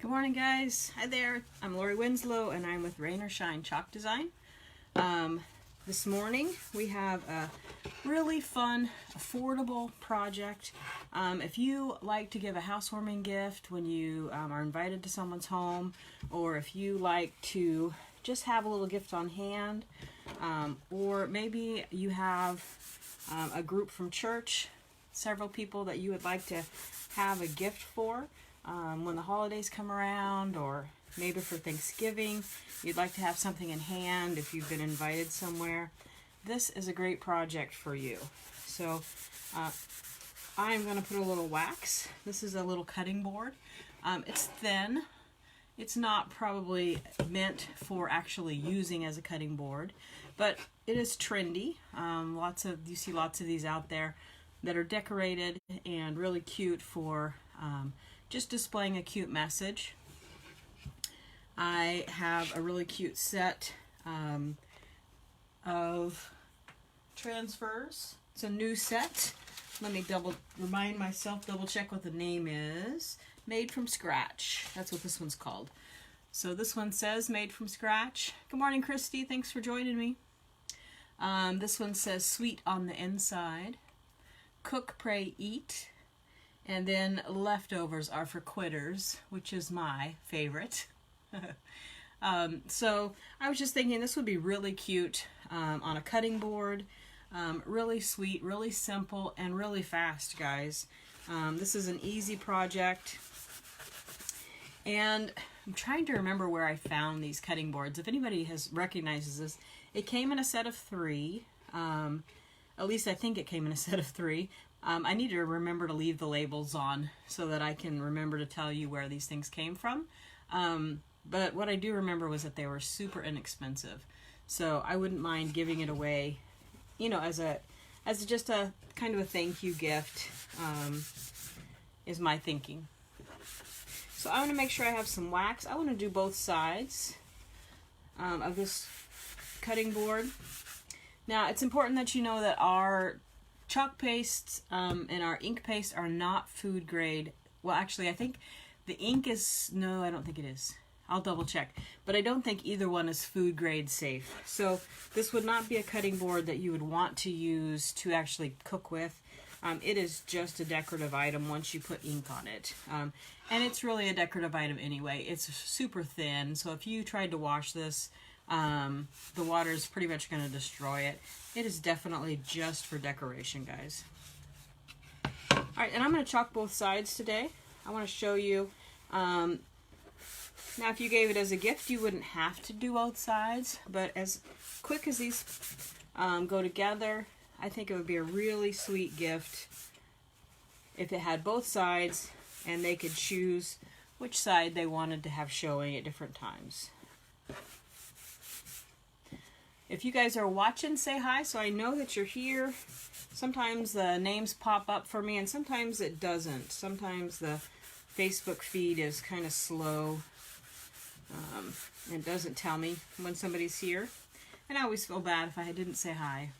Good morning, guys. Hi there. I'm Lori Winslow, and I'm with Rain or Shine Chalk Design. This morning we have a really fun, affordable project. If you like to give a housewarming gift when you are invited to someone's home, or if you like to just have a little gift on hand, or maybe you have a group from church, several people that you would like to have a gift for, when the holidays come around, or maybe for Thanksgiving, you'd like to have something in hand if you've been invited somewhere. This is a great project for you. So I'm going to put a little wax. This is a little cutting board. It's thin. It's not probably meant for actually using as a cutting board, but it is trendy. You see lots of these out there that are decorated and really cute for just displaying a cute message. I have a really cute set of transfers. It's a new set. Let me double check what the name is. Made from Scratch. That's what this one's called. So this one says Made from Scratch. Good morning, Christy. Thanks for joining me. This one says Sweet on the inside. Cook, pray, eat. And then leftovers are for quitters, which is my favorite. So I was just thinking this would be really cute on a cutting board. Really sweet, really simple, and really fast, guys. This is an easy project. And I'm trying to remember where I found these cutting boards. If anybody recognizes this, it came in a set of 3. At least I think it came in a set of 3. I need to remember to leave the labels on so that I can remember to tell you where these things came from. But what I do remember was that they were super inexpensive. So I wouldn't mind giving it away, as just a kind of a thank you gift, is my thinking. So I want to make sure I have some wax. I want to do both sides of this cutting board. Now, it's important that you know that our chalk pastes and our ink paste are not food grade. Well, actually, I think the ink is, no, I don't think it is. I'll double check. But I don't think either one is food grade safe. So this would not be a cutting board that you would want to use to actually cook with. It is just a decorative item once you put ink on it. And it's really a decorative item anyway. It's super thin, so if you tried to wash this, the water is pretty much going to destroy it. It is definitely just for decoration, guys. Alright, and I'm going to chalk both sides today. I want to show you. Now, if you gave it as a gift, you wouldn't have to do both sides, but as quick as these go together, I think it would be a really sweet gift if it had both sides and they could choose which side they wanted to have showing at different times. If you guys are watching, say hi so I know that you're here. Sometimes the names pop up for me and sometimes it doesn't. Sometimes the Facebook feed is kind of slow. It doesn't tell me when somebody's here. And I always feel bad if I didn't say hi.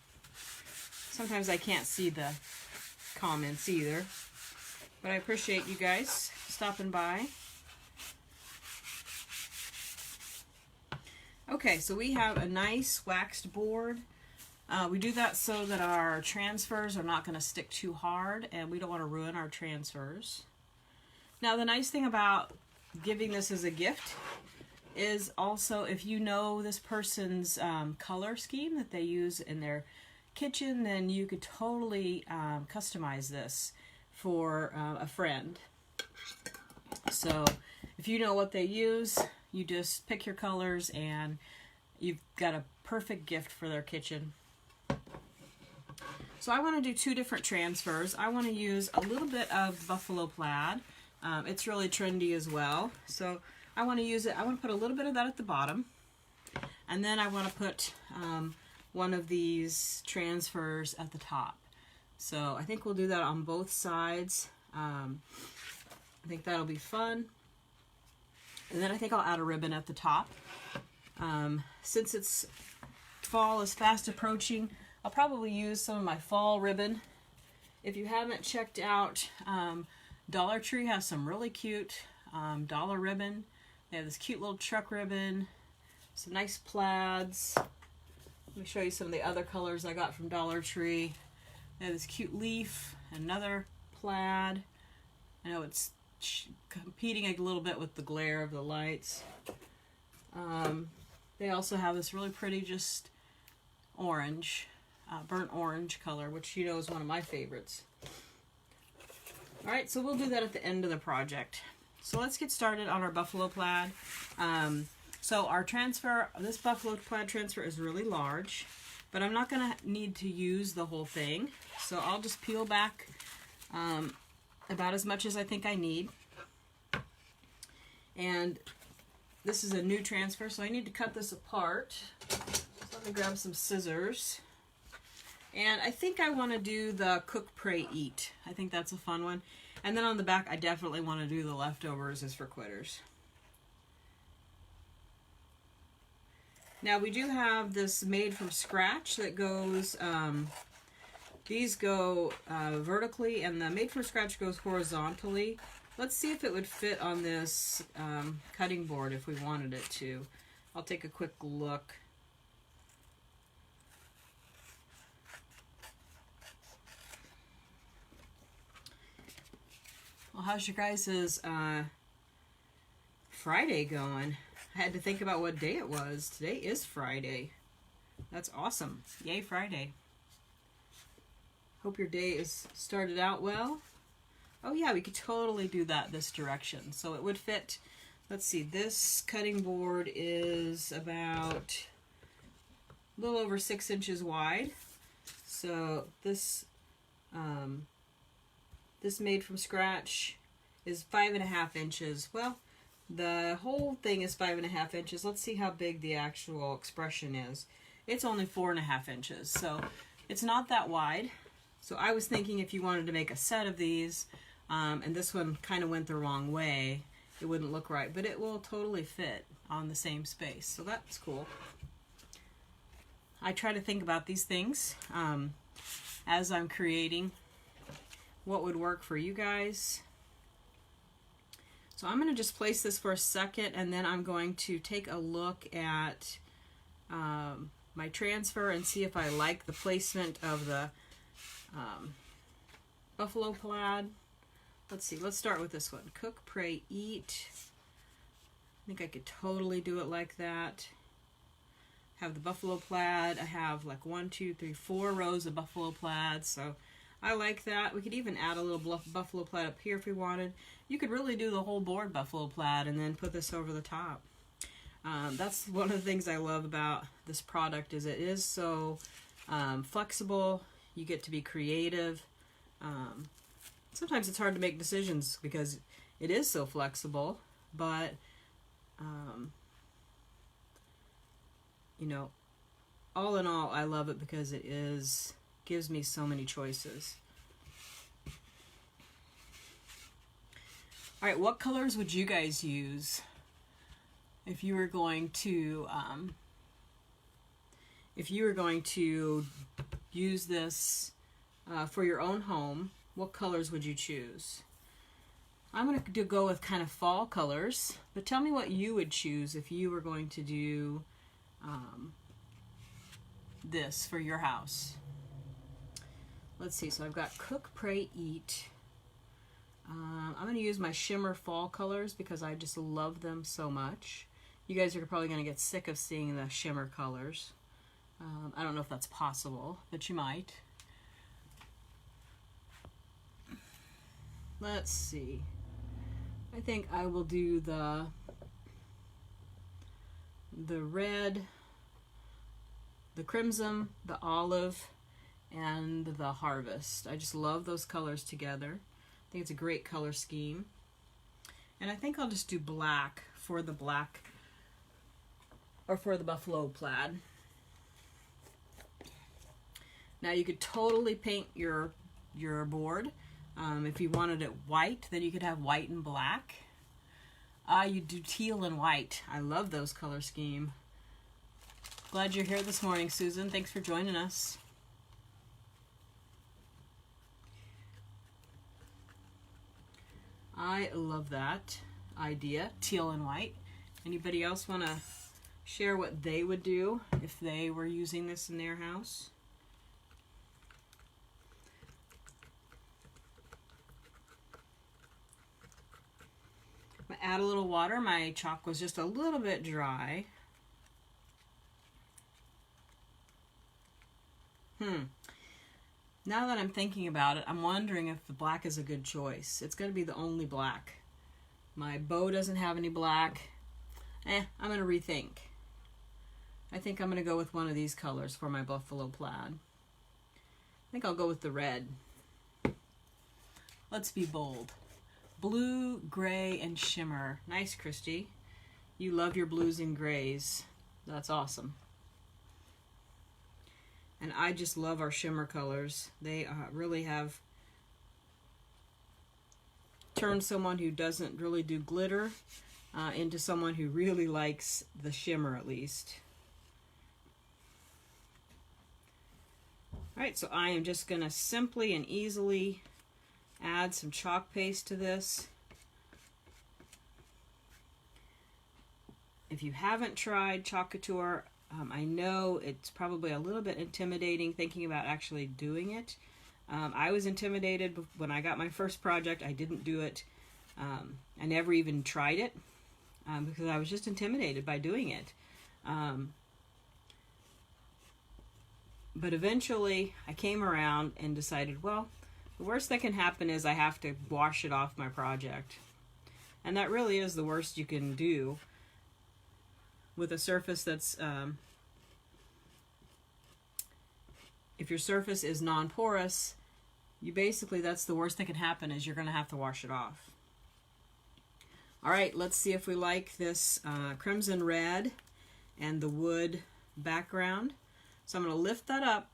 Sometimes I can't see the comments either. But I appreciate you guys stopping by. Okay, so we have a nice waxed board. We do that so that our transfers are not going to stick too hard, and we don't want to ruin our transfers. Now, the nice thing about giving this as a gift is also if you know this person's color scheme that they use in their kitchen, then you could totally customize this for a friend. So if you know what they use, you just pick your colors and you've got a perfect gift for their kitchen. So I want to do 2 different transfers. I want to use a little bit of buffalo plaid. It's really trendy as well. So I want to use it. I want to put a little bit of that at the bottom. And then I want to put one of these transfers at the top. So I think we'll do that on both sides. I think that'll be fun. And then I think I'll add a ribbon at the top. Since fall is fast approaching, I'll probably use some of my fall ribbon. If you haven't checked out, Dollar Tree has some really cute dollar ribbon. They have this cute little truck ribbon, some nice plaids. Let me show you some of the other colors I got from Dollar Tree. They have this cute leaf, another plaid. I know it's competing a little bit with the glare of the lights. They also have this really pretty just orange, burnt orange color, which you know is one of my favorites. Alright, so we'll do that at the end of the project. So let's get started on our buffalo plaid. So our transfer, this buffalo plaid transfer is really large, but I'm not going to need to use the whole thing. So I'll just peel back about as much as I think I need. And this is a new transfer, so I need to cut this apart. So let me grab some scissors. And I think I want to do the cook, pray, eat. I think that's a fun one. And then on the back, I definitely want to do the leftovers is for quitters. Now we do have this made from scratch that goes, these go vertically and the made from scratch goes horizontally. Let's see if it would fit on this cutting board if we wanted it to. I'll take a quick look. Well, how's your guys' Friday going? I had to think about what day it was. Today is Friday. That's awesome. Yay, Friday. Hope your day is started out well. Oh yeah, we could totally do that this direction. So it would fit, let's see, this cutting board is about a little over 6 inches wide. So this this made from scratch is 5.5 inches. Well, the whole thing is 5.5 inches. Let's see how big the actual expression is. It's only 4.5 inches, so it's not that wide. So I was thinking if you wanted to make a set of these, and this one kind of went the wrong way, it wouldn't look right, but it will totally fit on the same space, so that's cool. I try to think about these things as I'm creating what would work for you guys. So I'm going to just place this for a second, and then I'm going to take a look at my transfer and see if I like the placement of the buffalo plaid. Let's see, let's start with this one. Cook, pray, eat. I think I could totally do it like that. Have the buffalo plaid. I have like 1, 2, 3, 4 rows of buffalo plaid, so I like that. We could even add a little buffalo plaid up here if we wanted. You could really do the whole board buffalo plaid and then put this over the top. That's one of the things I love about this product is it is so flexible. You get to be creative. Sometimes it's hard to make decisions because it is so flexible, but you know, all in all, I love it because it gives me so many choices. All right, what colors would you guys use if you were going to use this for your own home? What colors would you choose? I'm going to go with kind of fall colors, but tell me what you would choose if you were going to do this for your house. Let's see, so I've got cook, pray, eat. I'm going to use my shimmer fall colors because I just love them so much. You guys are probably going to get sick of seeing the shimmer colors. I don't know if that's possible, but you might. Let's see. I think I will do the red, the crimson, the olive, and the harvest. I just love those colors together. I think it's a great color scheme. And I think I'll just do black for the buffalo plaid. Now you could totally paint your board. If you wanted it white, then you could have white and black. You do teal and white. I love those color scheme. Glad you're here this morning, Susan. Thanks for joining us. I love that. idea, teal and white. Anybody else want to share what they would do if they were using this in their house? I'm gonna add a little water. My chalk was just a little bit dry. Now that I'm thinking about it, I'm wondering if the black is a good choice. It's going to be the only black. My bow doesn't have any black. I'm going to rethink. I think I'm going to go with one of these colors for my buffalo plaid. I think I'll go with the red. Let's be bold. Blue, gray, and shimmer. Nice, Christy. You love your blues and grays. That's awesome. And I just love our shimmer colors. They really have turned someone who doesn't really do glitter into someone who really likes the shimmer, at least. All right, so I am just going to simply and easily add some chalk paste to this. If you haven't tried Chalk Couture, I know it's probably a little bit intimidating thinking about actually doing it. I was intimidated when I got my first project. I didn't do it. I never even tried it because I was just intimidated by doing it. But eventually I came around and decided, well, the worst that can happen is I have to wash it off my project. And that really is the worst you can do with a surface that's, if your surface is non-porous, that's the worst that can happen is you're going to have to wash it off. All right, let's see if we like this crimson red and the wood background. So I'm going to lift that up,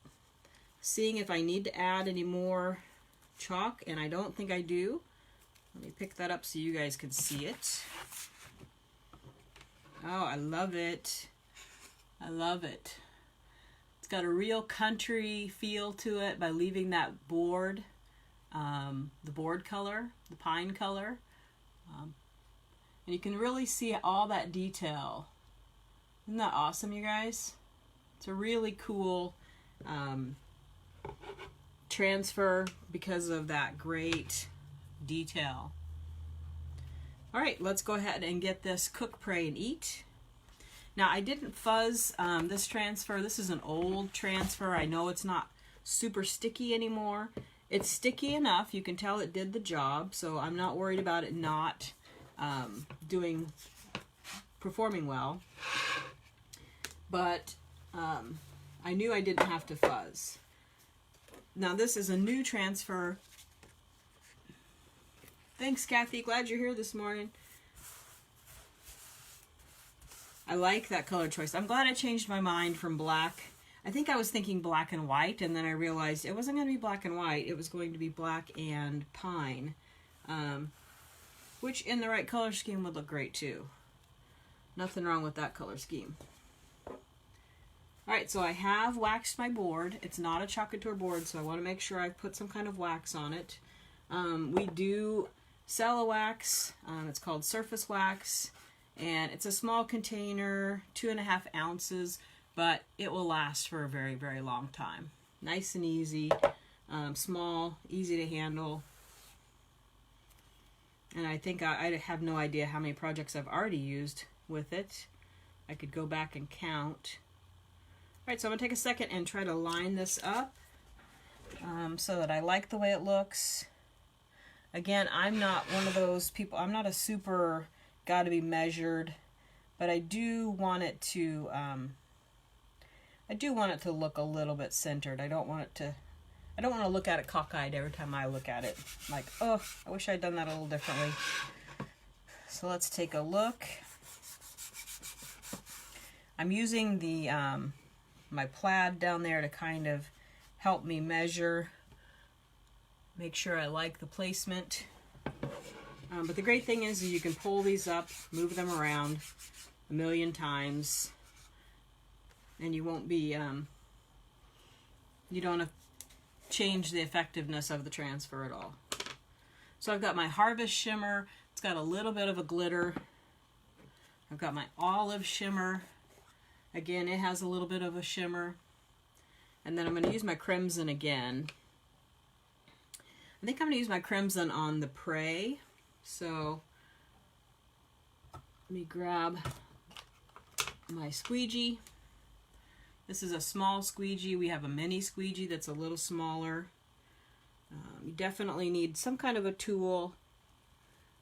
seeing if I need to add any more chalk, and I don't think I do. Let me pick that up so you guys can see it. Oh, I love it. I love it. It's got a real country feel to it by leaving that board, the board color, the pine color. And you can really see all that detail. Isn't that awesome, you guys? It's a really cool transfer because of that great detail. All right, let's go ahead and get this cook, pray, and eat. Now, I didn't fuzz this transfer. This is an old transfer. I know it's not super sticky anymore. It's sticky enough. You can tell it did the job, so I'm not worried about it not performing well. But I knew I didn't have to fuzz. Now, this is a new transfer. Thanks, Kathy. Glad you're here this morning. I like that color choice. I'm glad I changed my mind from black. I think I was thinking black and white, and then I realized it wasn't going to be black and white. It was going to be black and pine, which in the right color scheme would look great too. Nothing wrong with that color scheme. All right, so I have waxed my board. It's not a Chalk Couture board, so I want to make sure I put some kind of wax on it. We do sell a wax. It's called Surface Wax, and it's a small container, 2.5 ounces, but it will last for a very, very long time. Nice and easy, small, easy to handle. And I think I have no idea how many projects I've already used with it. I could go back and count. All right, so I'm gonna take a second and try to line this up so that I like the way it looks. Again, I'm not one of those people, I'm not a super gotta be measured, but I do want it to look a little bit centered. I don't want to look at it cockeyed every time I look at it. Like, oh, I wish I'd done that a little differently. So let's take a look. I'm using the my plaid down there to kind of help me measure, make sure I like the placement. But the great thing is you can pull these up, move them around a million times, and you won't be, you don't have change the effectiveness of the transfer at all. So I've got my Harvest Shimmer, It's got a little bit of a glitter. I've got my olive shimmer. Again, it has a little bit of a shimmer. And then I'm going to use my crimson again. I think I'm going to use my crimson on the Prey. So let me grab my squeegee. This is a small squeegee. We have a mini squeegee that's a little smaller. You definitely need some kind of a tool.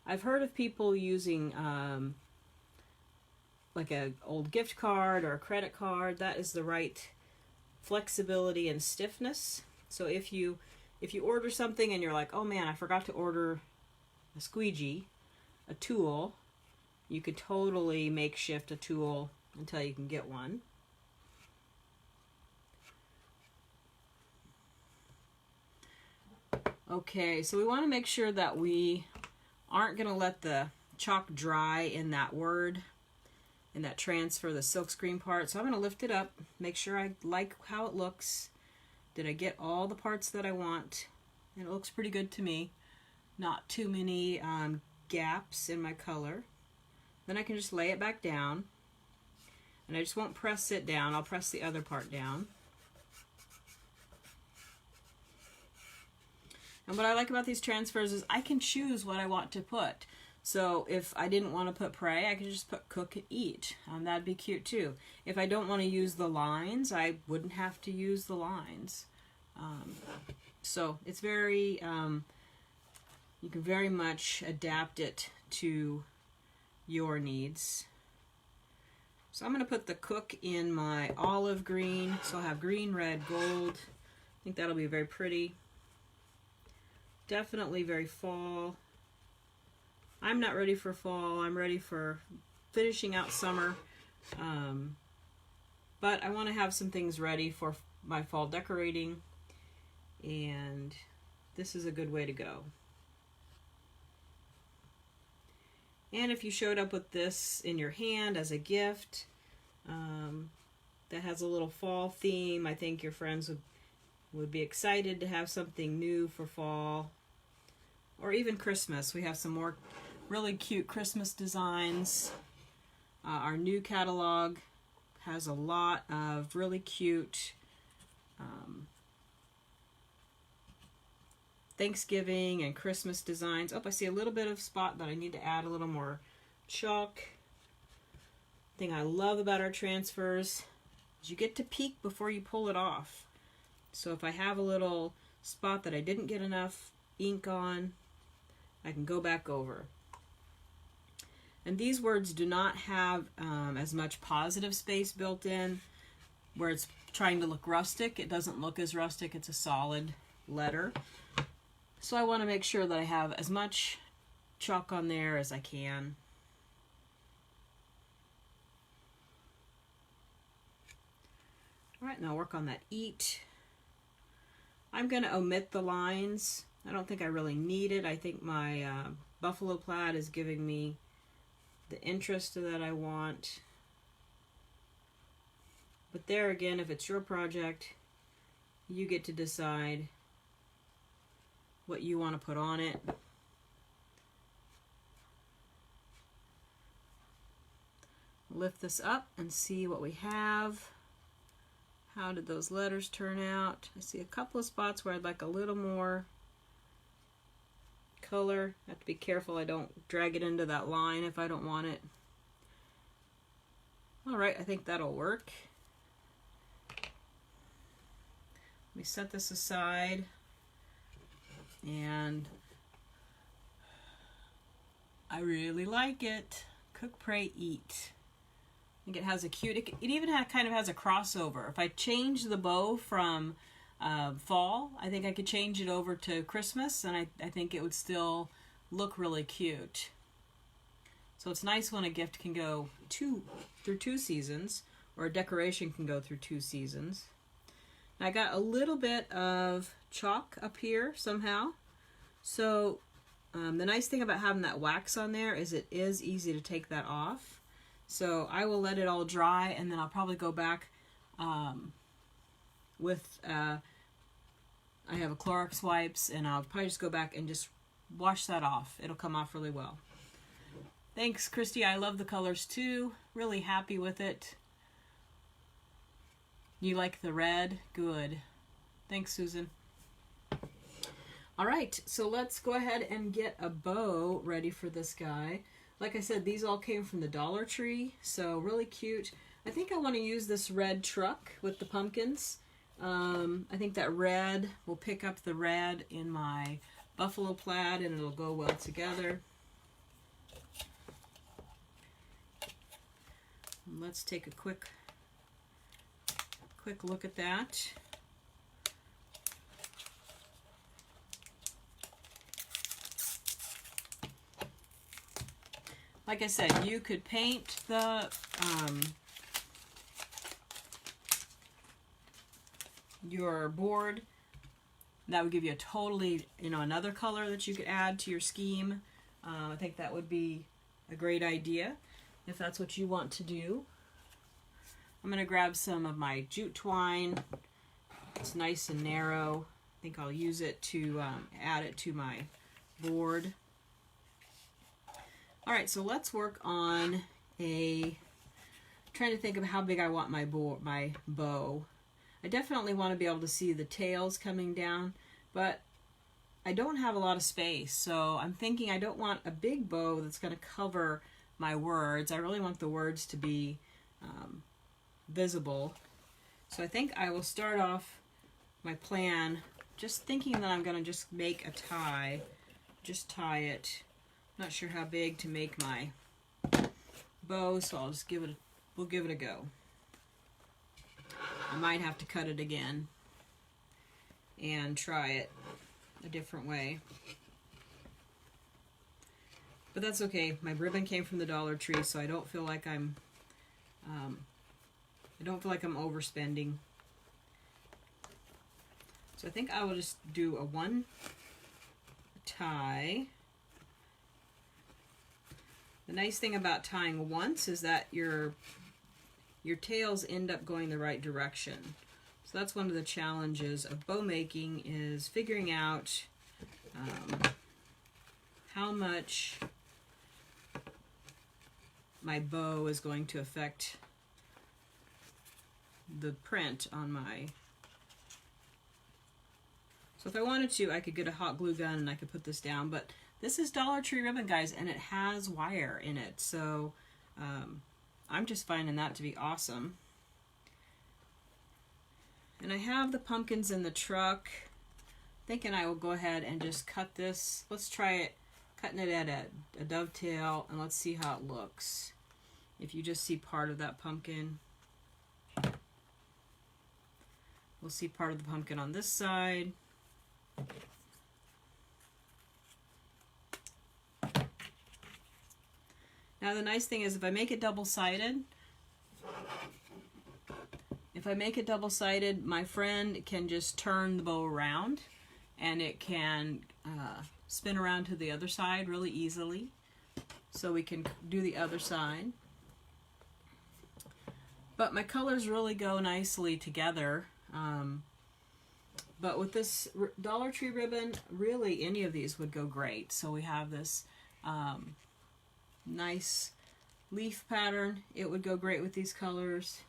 I've heard of people using like an old gift card or a credit card. That is the right flexibility and stiffness. So if you order something and you're like, oh man, I forgot to order a squeegee, a tool, you could totally makeshift a tool until you can get one. Okay, so we want to make sure that we aren't going to let the chalk dry in that word, in that transfer, the silkscreen part. So I'm going to lift it up, make sure I like how it looks. Did I get all the parts that I want? And it looks pretty good to me. Not too many gaps in my color. Then I can just lay it back down. And I just won't press it down. I'll press the other part down. And what I like about these transfers is I can choose what I want to put. So if I didn't want to put Prey, I could just put Cook and Eat. That'd be cute too. If I don't want to use the lines, I wouldn't have to use the lines. So it's very, you can very much adapt it to your needs. So I'm going to put the Cook in my olive green. So I'll have green, red, gold. I think that'll be very pretty. Definitely very fall. I'm not ready for fall. I'm ready for finishing out summer. But I want to have some things ready for my fall decorating. And this is a good way to go. And if you showed up with this in your hand as a gift that has a little fall theme, I think your friends would be excited to have something new for fall. Or even Christmas. We have some more really cute Christmas designs. Our new catalog has a lot of really cute Thanksgiving and Christmas designs. Oh, I see a little bit of spot that I need to add a little more chalk. Thing I love about our transfers is you get to peek before you pull it off. So if I have a little spot that I didn't get enough ink on, I can go back over. And these words do not have as much positive space built in, where it's trying to look rustic. It doesn't look as rustic. It's a solid letter. So I want to make sure that I have as much chalk on there as I can. All right, now work on that Eat. I'm going to omit the lines. I don't think I really need it. I think my buffalo plaid is giving me the interest that I want. But there again, if it's your project, you get to decide what you want to put on it. Lift this up and see what we have. How did those letters turn out? I see a couple of spots where I'd like a little more color. I have to be careful I don't drag it into that line if I don't want it. Alright, I think that'll work. Let me set this aside. And I really like it. Cook, Pray, Eat. I think it has a cute, it even kind of has a crossover. If I change the bow from fall, I think I could change it over to Christmas, and I think it would still look really cute. So it's nice when a gift can go through two seasons, or a decoration can go through 2 seasons. I got a little bit of chalk up here somehow. So the nice thing about having that wax on there is it is easy to take that off. So I will let it all dry, and then I'll probably go back with, I have a Clorox wipes, and I'll probably just go back and just wash that off. It'll come off really well. Thanks, Christy. I love the colors too. Really happy with it. You like the red? Good. Thanks, Susan. All right, so let's go ahead and get a bow ready for this guy. Like I said, these all came from the Dollar Tree, so really cute. I think I want to use this red truck with the pumpkins. I think that red will pick up the red in my buffalo plaid and it'll go well together. Let's take a quick look at that. Like I said, you could paint the your board. That would give you a totally, another color that you could add to your scheme. I think that would be a great idea if that's what you want to do. I'm going to grab some of my jute twine. It's nice and narrow. I think I'll use it to add it to my board. All right, so let's work on trying to think of how big I want my bow. I definitely want to be able to see the tails coming down, but I don't have a lot of space, so I'm thinking I don't want a big bow that's going to cover my words. I really want the words to be visible. So I think I will start off my plan just thinking that I'm going to just make a tie, just tie it. Not sure how big to make my bow, so I'll just we'll give it a go. I might have to cut it again and try it a different way. But that's okay. My ribbon came from the Dollar Tree, so I don't feel like I'm overspending. So I think I will just do a one tie. The nice thing about tying once is that your tails end up going the right direction. So that's one of the challenges of bow making, is figuring out how much my bow is going to affect the print on my... So if I wanted to, I could get a hot glue gun and I could put this down, but this is Dollar Tree ribbon, guys, and it has wire in it, so I'm just finding that to be awesome. And I have the pumpkins in the truck. Thinking I will go ahead and just cut this. Let's try it, cutting it at a dovetail, and let's see how it looks. If you just see part of that pumpkin, we'll see part of the pumpkin on this side. Now the nice thing is if I make it double-sided, my friend can just turn the bow around and it can spin around to the other side really easily. So we can do the other side. But my colors really go nicely together. But with this Dollar Tree ribbon, really any of these would go great. So we have this nice leaf pattern. It would go great with these colors.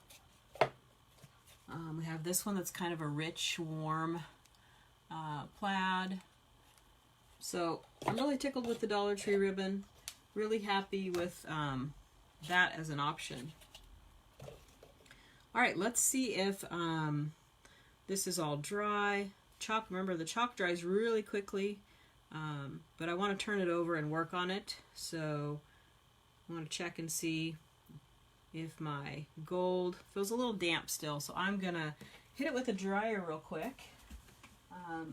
We have this one that's kind of a rich, warm plaid. So I'm really tickled with the Dollar Tree ribbon. Really happy with that as an option. All right, let's see if this is all dry. Chalk, remember the chalk dries really quickly, but I want to turn it over and work on it. So I want to check and see if my gold feels a little damp still. So I'm gonna hit it with a dryer real quick. Why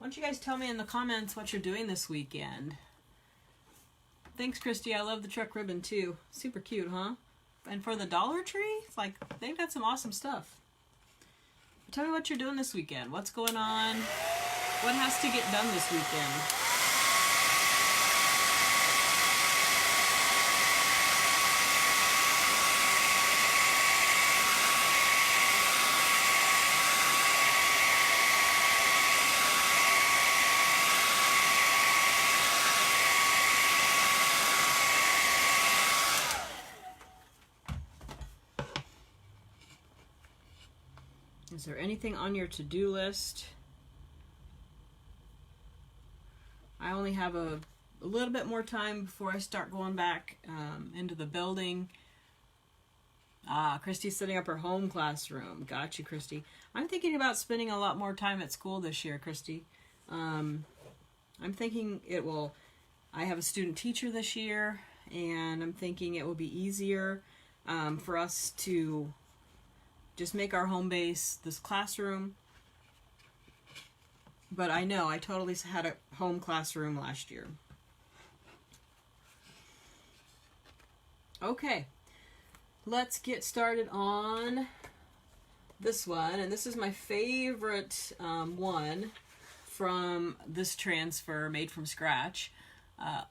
don't you guys tell me in the comments what you're doing this weekend? Thanks, Christy. I love the truck ribbon too. Super cute, huh? And for the Dollar Tree, it's like they've got some awesome stuff. Tell me what you're doing this weekend. What's going on? What has to get done this weekend? Is there anything on your to-do list? I only have a little bit more time before I start going back into the building. Christy's setting up her home classroom. Got you, Christy. I'm thinking about spending a lot more time at school this year, Christy. I'm thinking I have a student teacher this year, and I'm thinking it will be easier for us to just make our home base this classroom. But I know I totally had a home classroom last year. Okay, let's get started on this one. And this is my favorite one from this transfer made from scratch.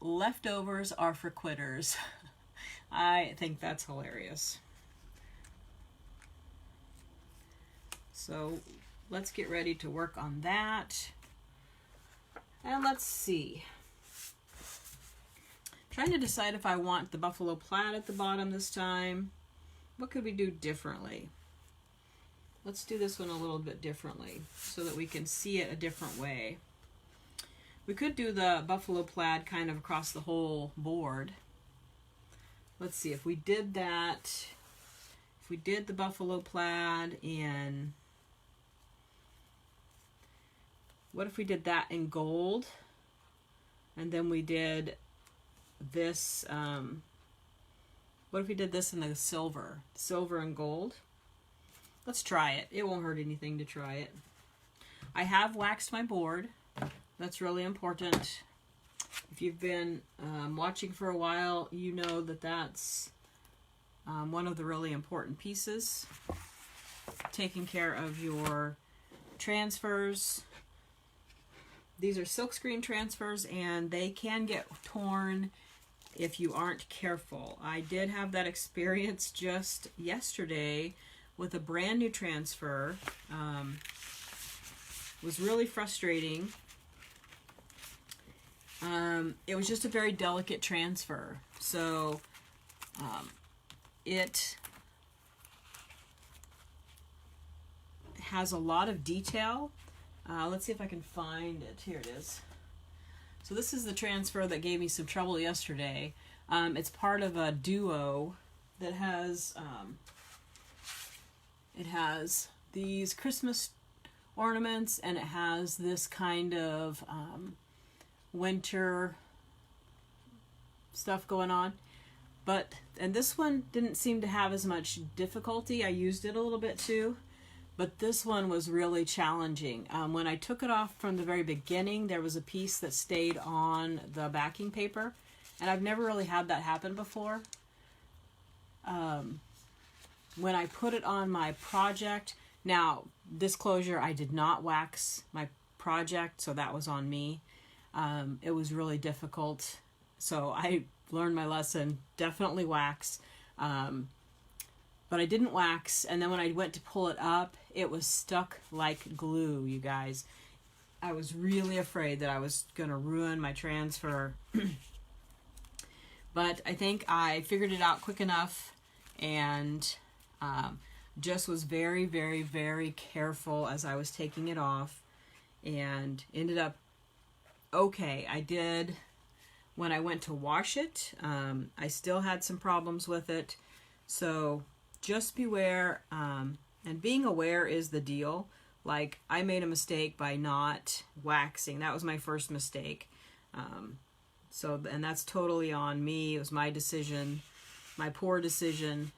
Leftovers are for quitters. I think that's hilarious. So let's get ready to work on that. And let's see. Trying to decide if I want the buffalo plaid at the bottom this time. What could we do differently? Let's do this one a little bit differently so that we can see it a different way. We could do the buffalo plaid kind of across the whole board. Let's see if we did that. If we did the buffalo plaid in, what if we did that in gold? And then we did this, what if we did this in the silver and gold? Let's try it. It won't hurt anything to try it. I have waxed my board. That's really important. If you've been watching for a while, you know that that's one of the really important pieces. Taking care of your transfers. These are silkscreen transfers, and they can get torn if you aren't careful. I did have that experience just yesterday with a brand new transfer. It was really frustrating. It was just a very delicate transfer. So it has a lot of detail. Let's see if I can find it. Here it is. So this is the transfer that gave me some trouble yesterday. It's part of a duo that has it has these Christmas ornaments, and it has this kind of winter stuff going on. And this one didn't seem to have as much difficulty. I used it a little bit too. But this one was really challenging. When I took it off from the very beginning, there was a piece that stayed on the backing paper. And I've never really had that happen before. When I put it on my project, now, disclosure, I did not wax my project, so that was on me. It was really difficult. So I learned my lesson, definitely wax. But I didn't wax, and then when I went to pull it up, it was stuck like glue, you guys. I was really afraid that I was going to ruin my transfer. But I think I figured it out quick enough, and just was very, very, very careful as I was taking it off, and ended up okay. I did, when I went to wash it, I still had some problems with it. So just beware, and being aware is the deal. Like, I made a mistake by not waxing. That was my first mistake. And that's totally on me. It was my decision, my poor decision.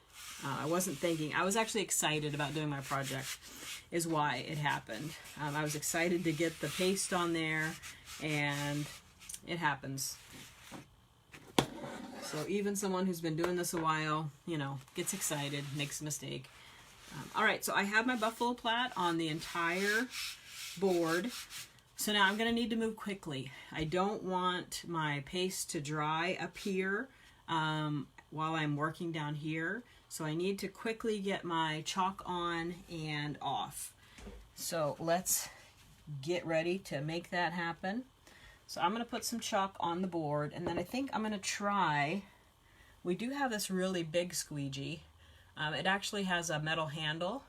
I wasn't thinking. I was actually excited about doing my project, is why it happened. I was excited to get the paste on there, and it happens. So even someone who's been doing this a while, gets excited, makes a mistake. All right, so I have my buffalo plaid on the entire board. So now I'm going to need to move quickly. I don't want my paste to dry up here while I'm working down here. So I need to quickly get my chalk on and off. So let's get ready to make that happen. So I'm going to put some chalk on the board, and then I think I'm going to try, we do have this really big squeegee. It actually has a metal handle.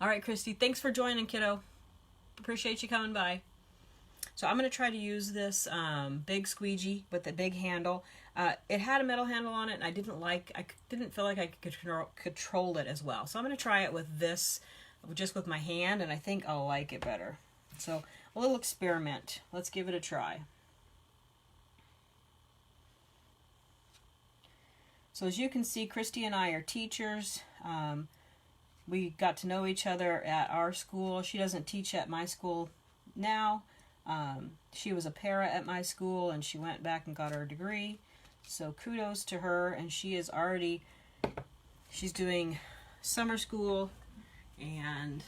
All right, Christy, thanks for joining, kiddo. Appreciate you coming by. So I'm going to try to use this big squeegee with the big handle. It had a metal handle on it, and I didn't feel like I could control it as well. So I'm going to try it with this, just with my hand, and I think I'll like it better. So a little experiment. Let's give it a try. So as you can see, Christy and I are teachers. We got to know each other at our school. She doesn't teach at my school now. She was a para at my school, and she went back and got her degree. So kudos to her, and she's doing summer school, and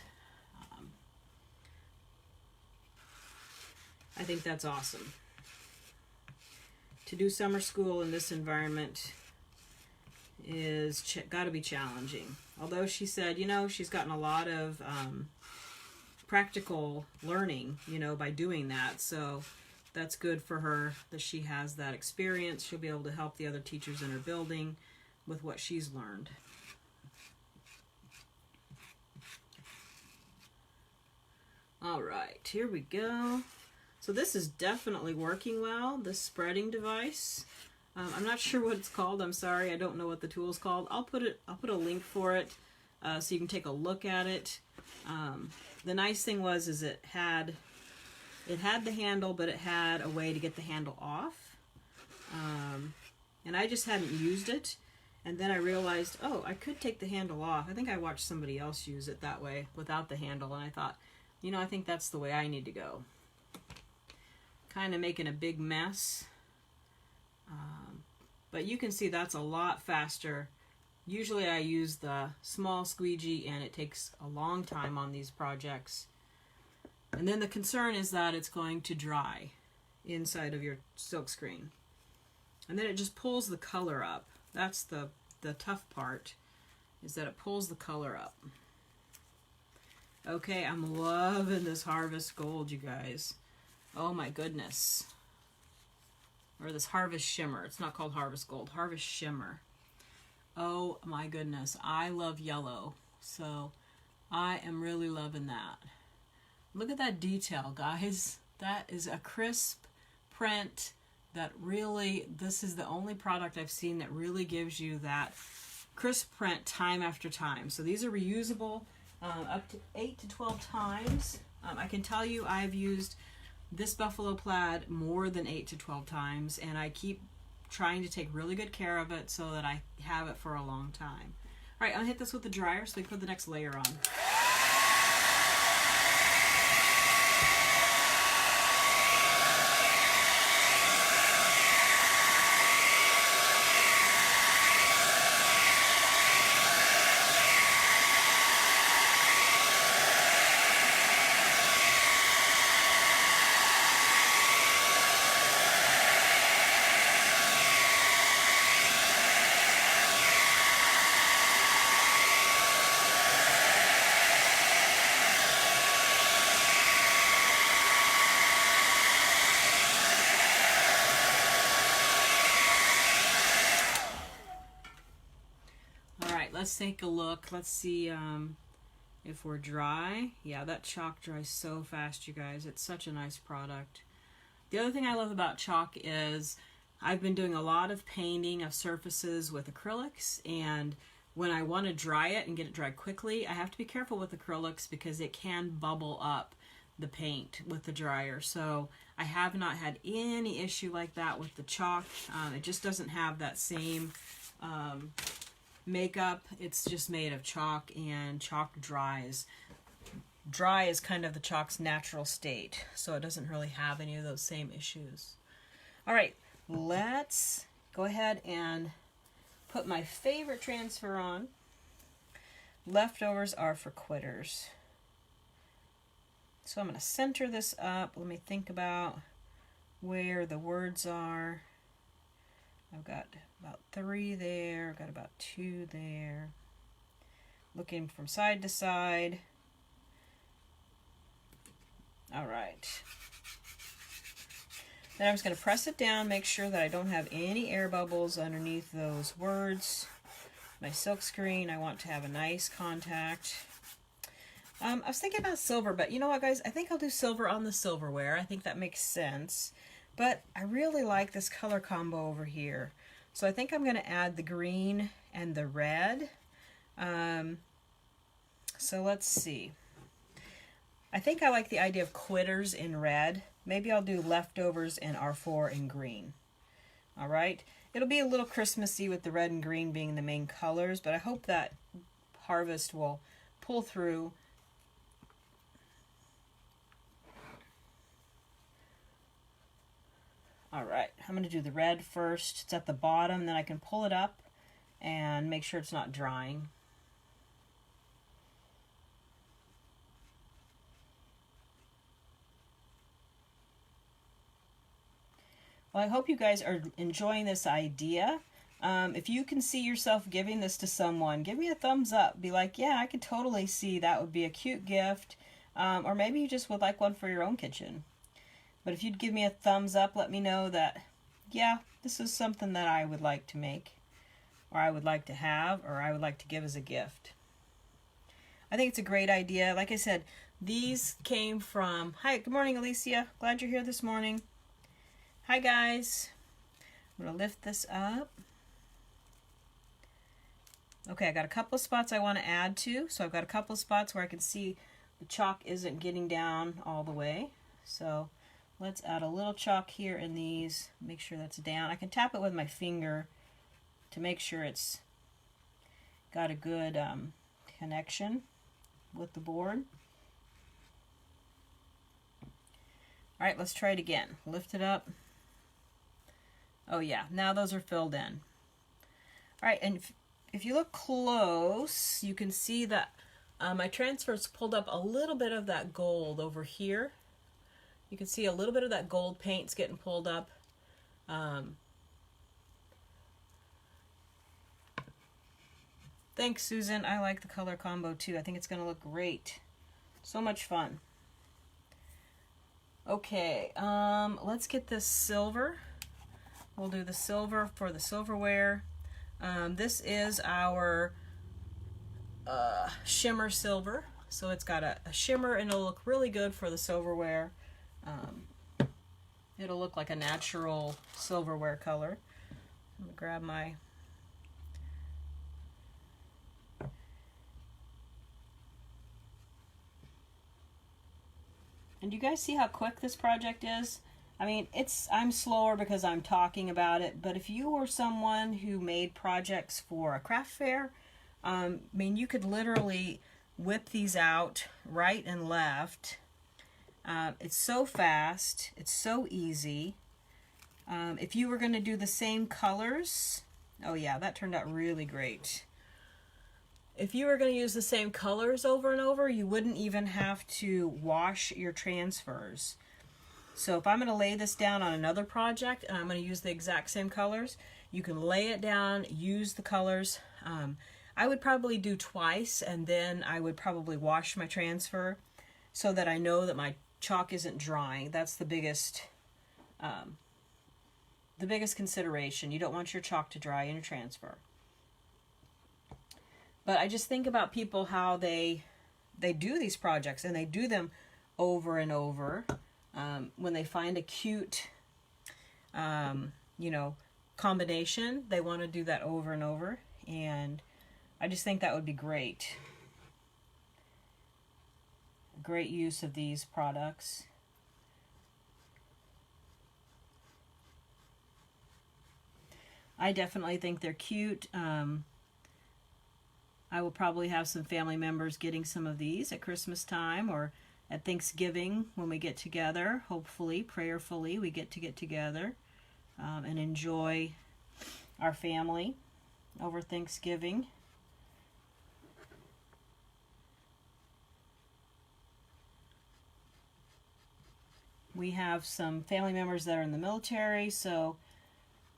I think that's awesome. To do summer school in this environment is got to be challenging. Although she said, you know, she's gotten a lot of practical learning, you know, by doing that. So that's good for her that she has that experience. She'll be able to help the other teachers in her building with what she's learned. All right, here we go. So this is definitely working well, this spreading device. I'm not sure what it's called. I'm sorry, I don't know what the tool is called. I'll put a link for it so you can take a look at it. The nice thing is it had the handle, but it had a way to get the handle off. And I just hadn't used it. And then I realized, oh, I could take the handle off. I think I watched somebody else use it that way without the handle. And I thought, you know, I think that's the way I need to go. Kind of making a big mess. But you can see that's a lot faster. Usually I use the small squeegee, and it takes a long time on these projects. And then the concern is that it's going to dry inside of your silk screen. And then it just pulls the color up. That's the tough part, is that it pulls the color up. Okay, I'm loving this Harvest Gold, you guys. Oh my goodness. Or this Harvest Shimmer. It's not called Harvest Gold, Harvest Shimmer. Oh my goodness, I love yellow, so I am really loving that. Look at that detail, guys. That is a crisp print that really, this is the only product I've seen that really gives you that crisp print time after time. So these are reusable up to 8 to 12 times. I can tell you I've used this buffalo plaid more than 8 to 12 times, and I keep trying to take really good care of it so that I have it for a long time. All right, I'll hit this with the dryer so we can put the next layer on. Let's take a look. Let's see if we're dry. Yeah, that chalk dries so fast, you guys. It's such a nice product. The other thing I love about chalk is I've been doing a lot of painting of surfaces with acrylics, and when I want to dry it and get it dry quickly, I have to be careful with acrylics because it can bubble up the paint with the dryer. So I have not had any issue like that with the chalk. It just doesn't have that same makeup. It's just made of chalk, and chalk dries. Dry is kind of the chalk's natural state, so it doesn't really have any of those same issues. All right, let's go ahead and put my favorite transfer on. Leftovers are for quitters. So I'm going to center this up. Let me think about where the words are. I've got about 3 there, I've got about 2 there. Looking from side to side. All right. Then I'm just going to press it down, make sure that I don't have any air bubbles underneath those words. My silk screen, I want to have a nice contact. I was thinking about silver, but you know what, guys? I think I'll do silver on the silverware. I think that makes sense. But I really like this color combo over here. So I think I'm going to add the green and the red. So let's see. I think I like the idea of quitters in red. Maybe I'll do leftovers in R4 in green. All right. It'll be a little Christmassy with the red and green being the main colors, but I hope that harvest will pull through. All right, I'm going to do the red first. It's at the bottom, then I can pull it up and make sure it's not drying. Well, I hope you guys are enjoying this idea. If you can see yourself giving this to someone, give me a thumbs up. Be like, yeah, I could totally see that would be a cute gift. Or maybe you just would like one for your own kitchen. But if you'd give me a thumbs up, let me know that, yeah, this is something that I would like to make, or I would like to have, or I would like to give as a gift. I think it's a great idea. Like I said, these came from, hi, good morning, Alicia. Glad you're here this morning. Hi, guys. I'm going to lift this up. Okay, I got a couple of spots I want to add to. So I've got a couple of spots where I can see the chalk isn't getting down all the way. So let's add a little chalk here in these. Make sure that's down. I can tap it with my finger to make sure it's got a good connection with the board. All right, let's try it again. Lift it up. Oh yeah, now those are filled in. All right, and if you look close, you can see that my transfer's pulled up a little bit of that gold over here. You can see a little bit of that gold paint's getting pulled up. Thanks, Susan. I like the color combo too. I think it's going to look great. So much fun. Okay, let's get this silver. We'll do the silver for the silverware. This is our shimmer silver. So it's got a shimmer and it'll look really good for the silverware. It'll look like a natural silverware color. I'm going to grab my... And do you guys see how quick this project is? I mean, I'm slower because I'm talking about it, but if you were someone who made projects for a craft fair, I mean, you could literally whip these out right and left. It's so fast. It's so easy. If you were going to do the same colors, oh yeah, that turned out really great. If you were going to use the same colors over and over, you wouldn't even have to wash your transfers. So if I'm going to lay this down on another project and I'm going to use the exact same colors, you can lay it down, use the colors. I would probably do twice, and then I would probably wash my transfer so that I know that my chalk isn't drying. That's the biggest consideration. You don't want your chalk to dry in your transfer. But I just think about people, how they do these projects, and they do them over and over. When they find a cute, combination, they want to do that over and over. And I just think that would be great. Great use of these products. I definitely think they're cute. I will probably have some family members getting some of these at Christmas time or at Thanksgiving when we get together. Hopefully, prayerfully, we get together and enjoy our family over Thanksgiving. We have some family members that are in the military, so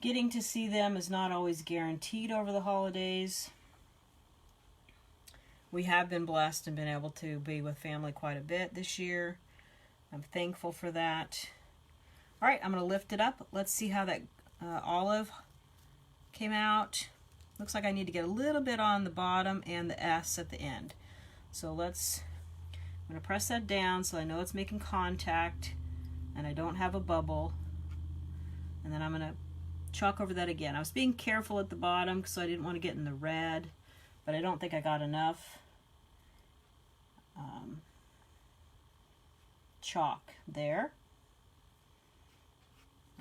getting to see them is not always guaranteed over the holidays. We have been blessed and been able to be with family quite a bit this year. I'm thankful for that. All right, I'm going to lift it up. Let's see how that olive came out. Looks like I need to get a little bit on the bottom and the S at the end. So let's I'm going to press that down so I know it's making contact and I don't have a bubble. And then I'm going to chalk over that again. I was being careful at the bottom so I didn't want to get in the red, but I don't think I got enough chalk there.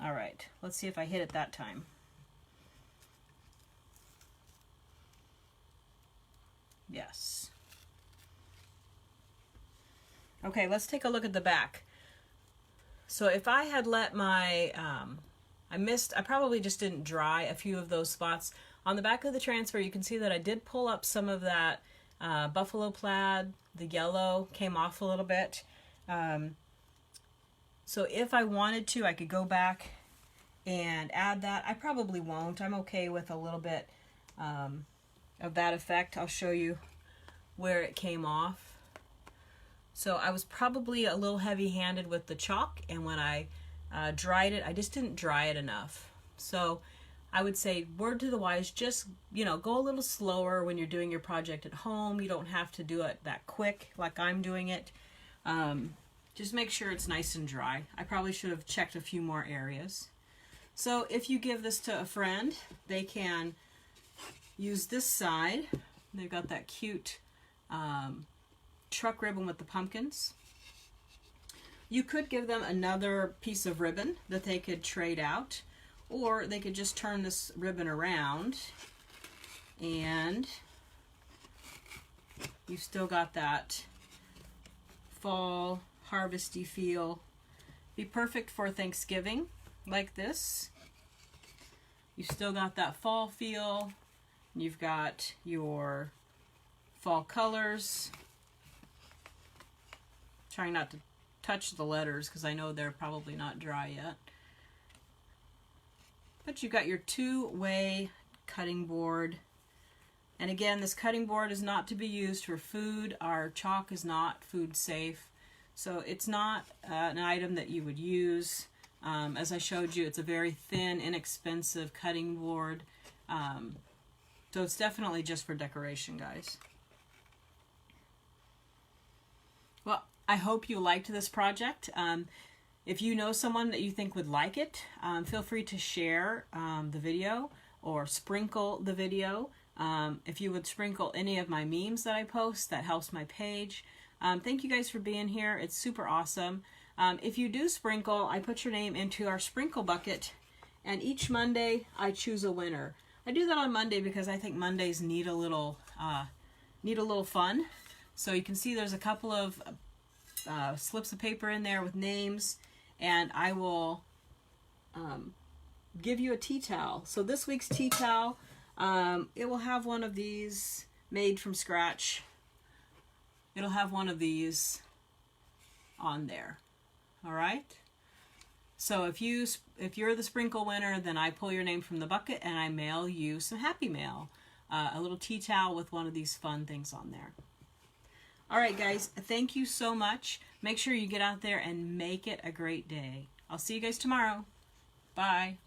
All right, let's see if I hit it that time. Yes. Okay, let's take a look at the back. So if I had let my, I probably just didn't dry a few of those spots. On the back of the transfer, you can see that I did pull up some of that buffalo plaid. The yellow came off a little bit. So if I wanted to, I could go back and add that. I probably won't. I'm okay with a little bit of that effect. I'll show you where it came off. So I was probably a little heavy-handed with the chalk, and when I dried it, I just didn't dry it enough. So I would say, word to the wise, just, you know, go a little slower when you're doing your project at home. You don't have to do it that quick like I'm doing it. Just make sure it's nice and dry. I probably should have checked a few more areas. So if you give this to a friend, they can use this side. They've got that cute truck ribbon with the pumpkins. You could give them another piece of ribbon that they could trade out, or they could just turn this ribbon around and you've still got that fall harvesty feel. Be perfect for Thanksgiving like this. You've still got that fall feel. You've got your fall colors. Trying not to touch the letters because I know they're probably not dry yet. But you've got your two-way cutting board. And again, this cutting board is not to be used for food. Our chalk is not food safe. So it's not an item that you would use. As I showed you, it's a very thin, inexpensive cutting board. So it's definitely just for decoration, guys. Well, I hope you liked this project. If you know someone that you think would like it, feel free to share the video or sprinkle the video. If you would sprinkle any of my memes that I post, that helps my page. Thank you guys for being here. It's super awesome. If you do sprinkle, I put your name into our sprinkle bucket, and each Monday I choose a winner. I do that on Monday because I think Mondays need a little fun. So you can see there's a couple of slips of paper in there with names, and I will give you a tea towel. So this week's tea towel, it will have one of these made from scratch. It'll have one of these on there. All right. So if you're the sprinkle winner, then I pull your name from the bucket and I mail you some Happy Mail, a little tea towel with one of these fun things on there. All right, guys, thank you so much. Make sure you get out there and make it a great day. I'll see you guys tomorrow. Bye.